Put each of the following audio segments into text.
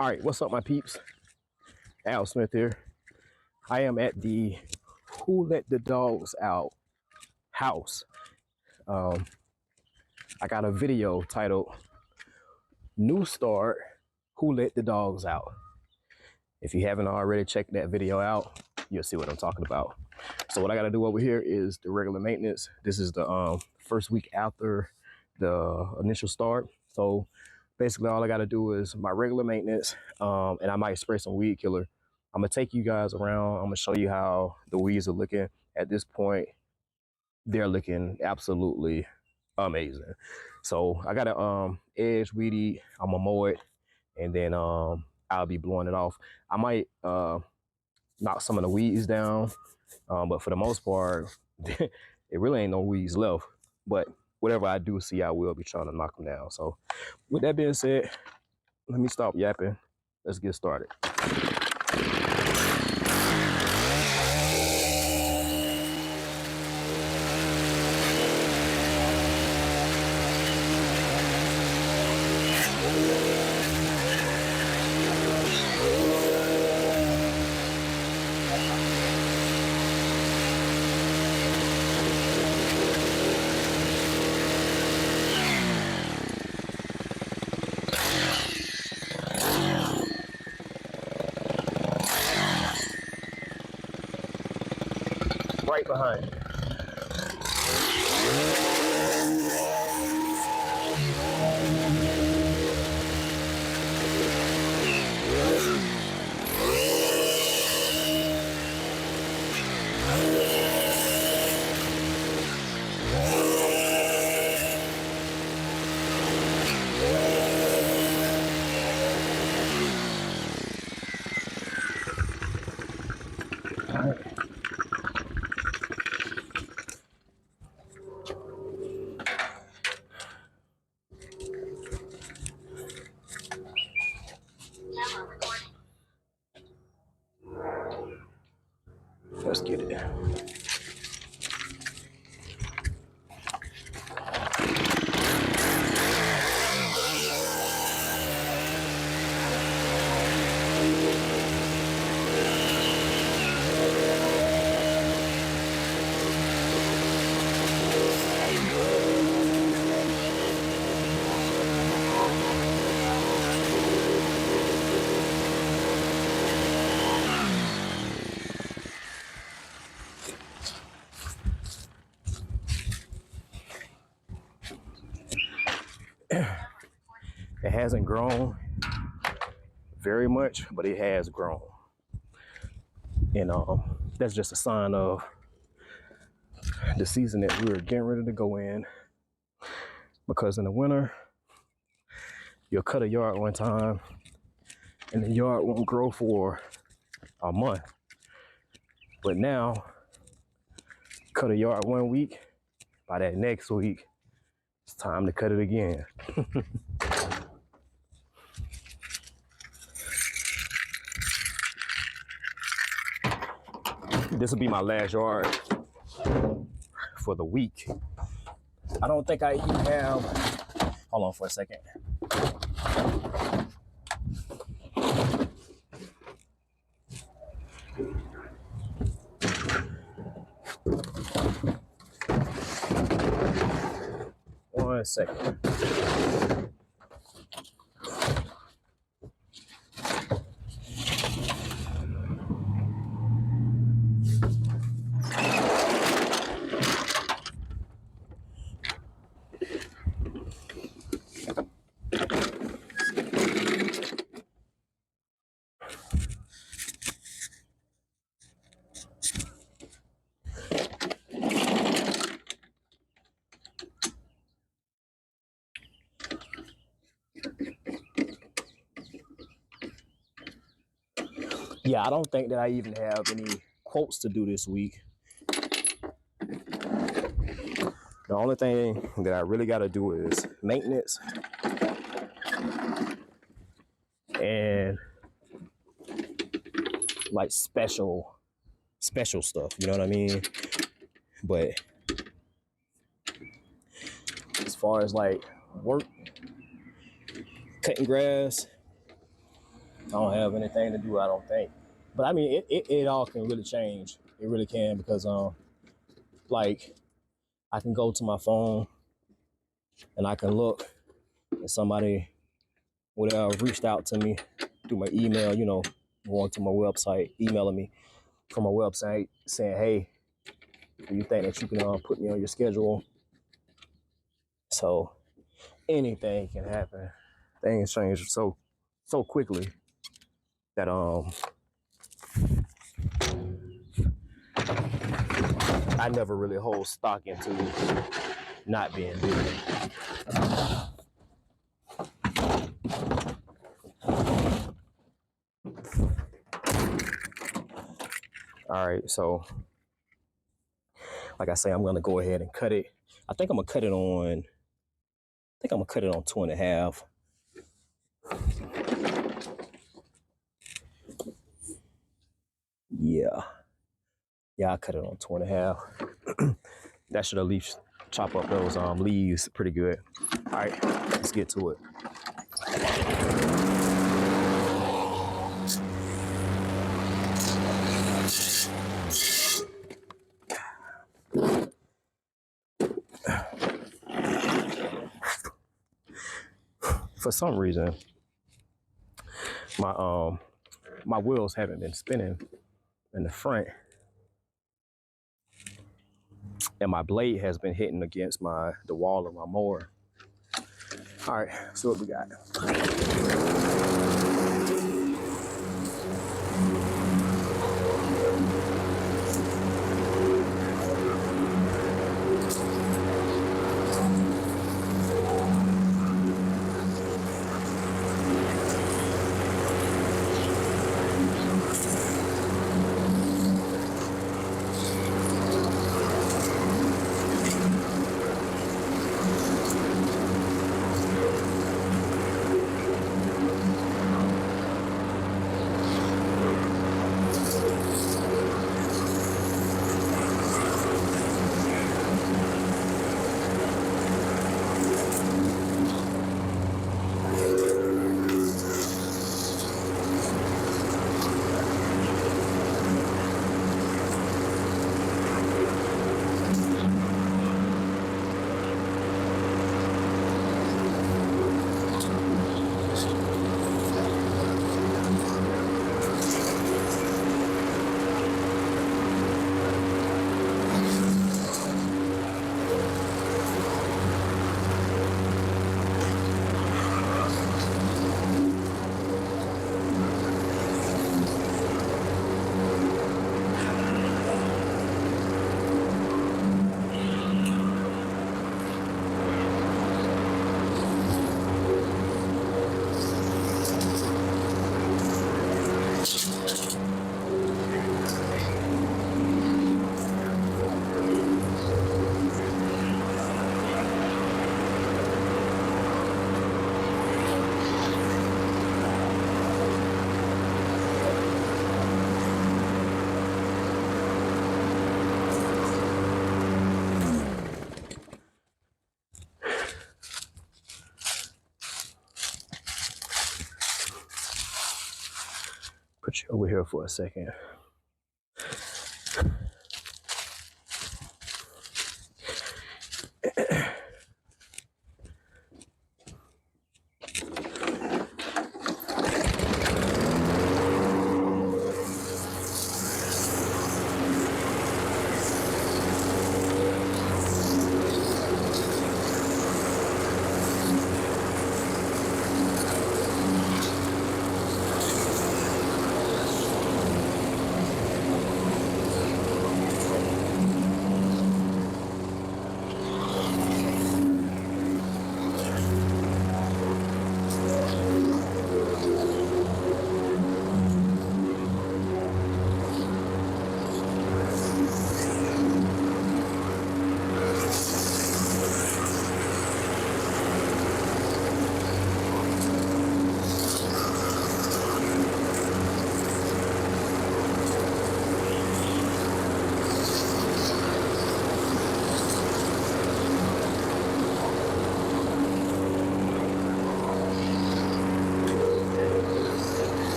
All right, what's up, my peeps? Al Smith here. I am at the Who Let the Dogs Out house. I got a video titled New Start, Who Let the Dogs Out. If you haven't already checked that video out, you'll see what I'm talking about. So what I got to do over here is the regular maintenance. This is the first week after the initial start. So basically all I got to do is my regular maintenance, and I might spray some weed killer. I'm gonna take you guys around. I'm gonna show you how the weeds are looking. At this point, they're looking absolutely amazing. So I got a edge weed eat. I'm gonna mow it, and then I'll be blowing it off. I might knock some of the weeds down, but for the most part, it really ain't no weeds left. But whatever I do see, I will be trying to knock them down. So with that being said, let me stop yapping. Let's get started. Right behind you. Let's get it. It hasn't grown very much, but it has grown. And that's just a sign of the season that we're getting ready to go in. Because in the winter, you'll cut a yard one time and the yard won't grow for a month. But now, cut a yard 1 week, by that next week, it's time to cut it again. This will be my last yard for the week. I don't think I even have, hold on for a second. One second. Yeah, I don't think that I even have any quotes to do this week. The only thing that I really got to do is maintenance and like special stuff, you know what I mean? But as far as like work, cutting grass, I don't have anything to do, I don't think. But I mean, it all can really change. It really can, because like I can go to my phone and I can look, and somebody would have reached out to me through my email, you know, going to my website, emailing me from my website saying, hey, do you think that you can put me on your schedule? So anything can happen. Things change so quickly that I never really hold stock into not being busy. All right, so like I say, I'm gonna go ahead and cut it. I think I'm gonna cut it on 2.5. Yeah, I cut it on 2.5. That should at least chop up those leaves pretty good. All right, let's get to it. For some reason, my wheels haven't been spinning in the front, and my blade has been hitting against the wall of my mower. All right, so what we got? Put you over here for a second.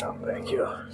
Out back here.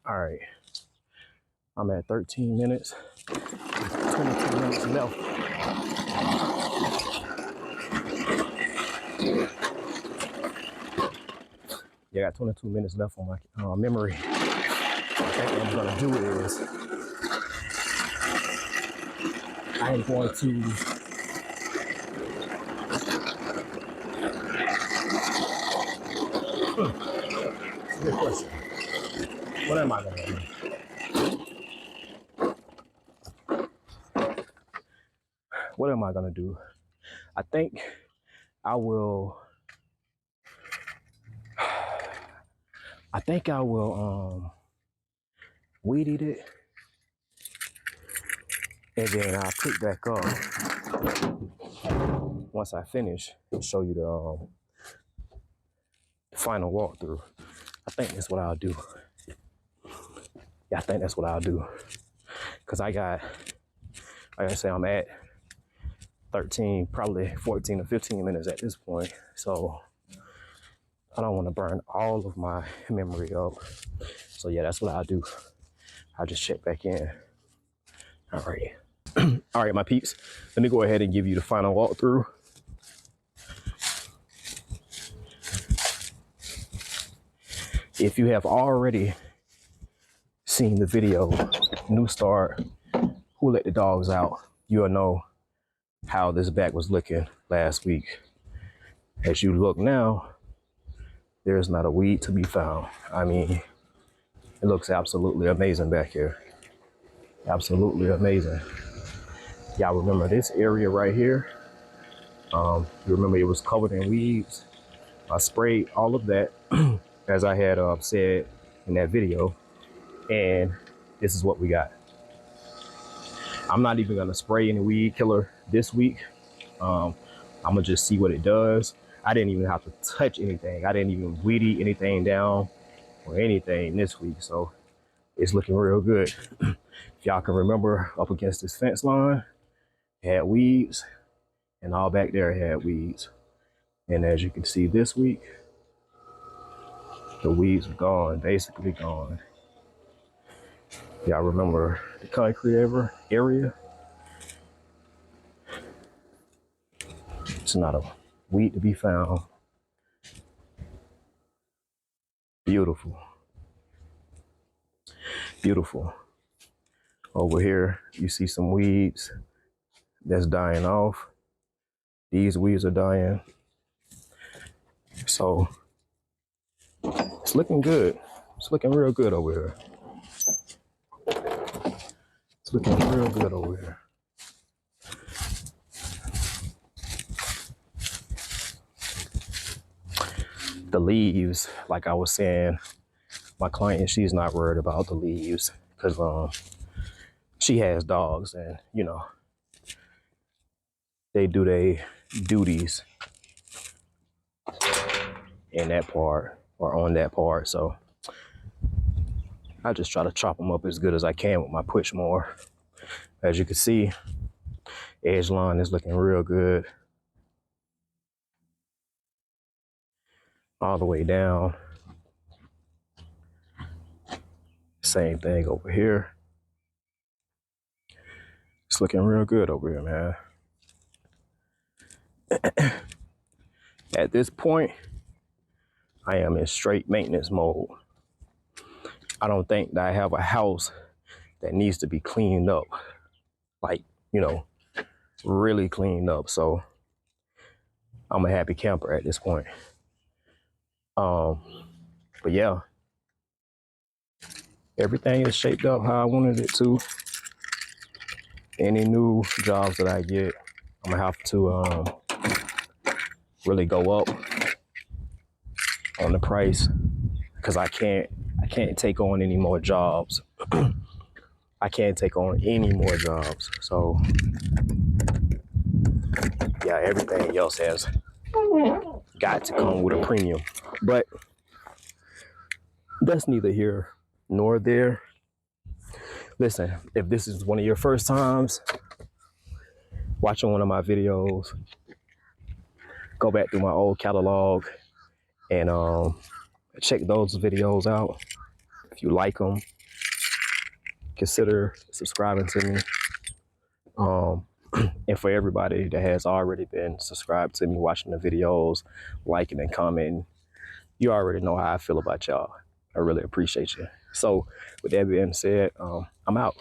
All right, I'm at 13 minutes, 22 minutes left. Yeah, I got 22 minutes left on my memory. I think what I'm gonna do is I'm going to good question. What am I gonna do? What am I gonna do? I think I will. I think I will weed eat it, and then I'll pick back up once I finish and show you the final walkthrough. I think that's what I'll do. Yeah, I think that's what I'll do. Cause I got, like I say, I'm at 13, probably 14 or 15 minutes at this point. So I don't want to burn all of my memory up. So yeah, that's what I'll do. I'll just check back in. All right. All right, my peeps. Let me go ahead and give you the final walkthrough. If you have already seen the video, New Start, Who Let the Dogs Out, you'll know how this back was looking last week. As you look now, there's not a weed to be found. I mean, it looks absolutely amazing back here. Absolutely amazing. Y'all remember this area right here? You remember it was covered in weeds. I sprayed all of that, as I had said in that video, and this is what we got. I'm not even gonna spray any weed killer this week. I'm gonna just see what it does. I didn't even have to touch anything. I didn't even weed eat anything down or anything this week, so it's looking real good. If y'all can remember, up against this fence line, it had weeds, and all back there it had weeds. And as you can see this week, the weeds are gone, basically gone. Y'all remember the concrete area? It's not a weed to be found. Beautiful. Beautiful. Over here, you see some weeds that's dying off. These weeds are dying. So it's looking good. It's looking real good over here. It's looking real good over here. The leaves, like I was saying, my client, she's not worried about the leaves because she has dogs and, you know, they do their duties in that part or on that part. So I just try to chop them up as good as I can with my push mower. As you can see, Edge line is looking real good. All the way down. Same thing over here. It's looking real good over here, man. At this point, I am in straight maintenance mode. I don't think that I have a house that needs to be cleaned up. Like, you know, really cleaned up. So I'm a happy camper at this point. But yeah, everything is shaped up how I wanted it to. Any new jobs that I get, I'm gonna have to really go up on the price, because I can't take on any more jobs. I can't take on any more jobs. So yeah, everything else has got to come with a premium. But that's neither here nor there. Listen, if this is one of your first times watching one of my videos, go back through my old catalog and check those videos out. If you like them, consider subscribing to me. And for everybody that has already been subscribed to me, watching the videos, liking and commenting, you already know how I feel about y'all. I really appreciate you. So with that being said, I'm out.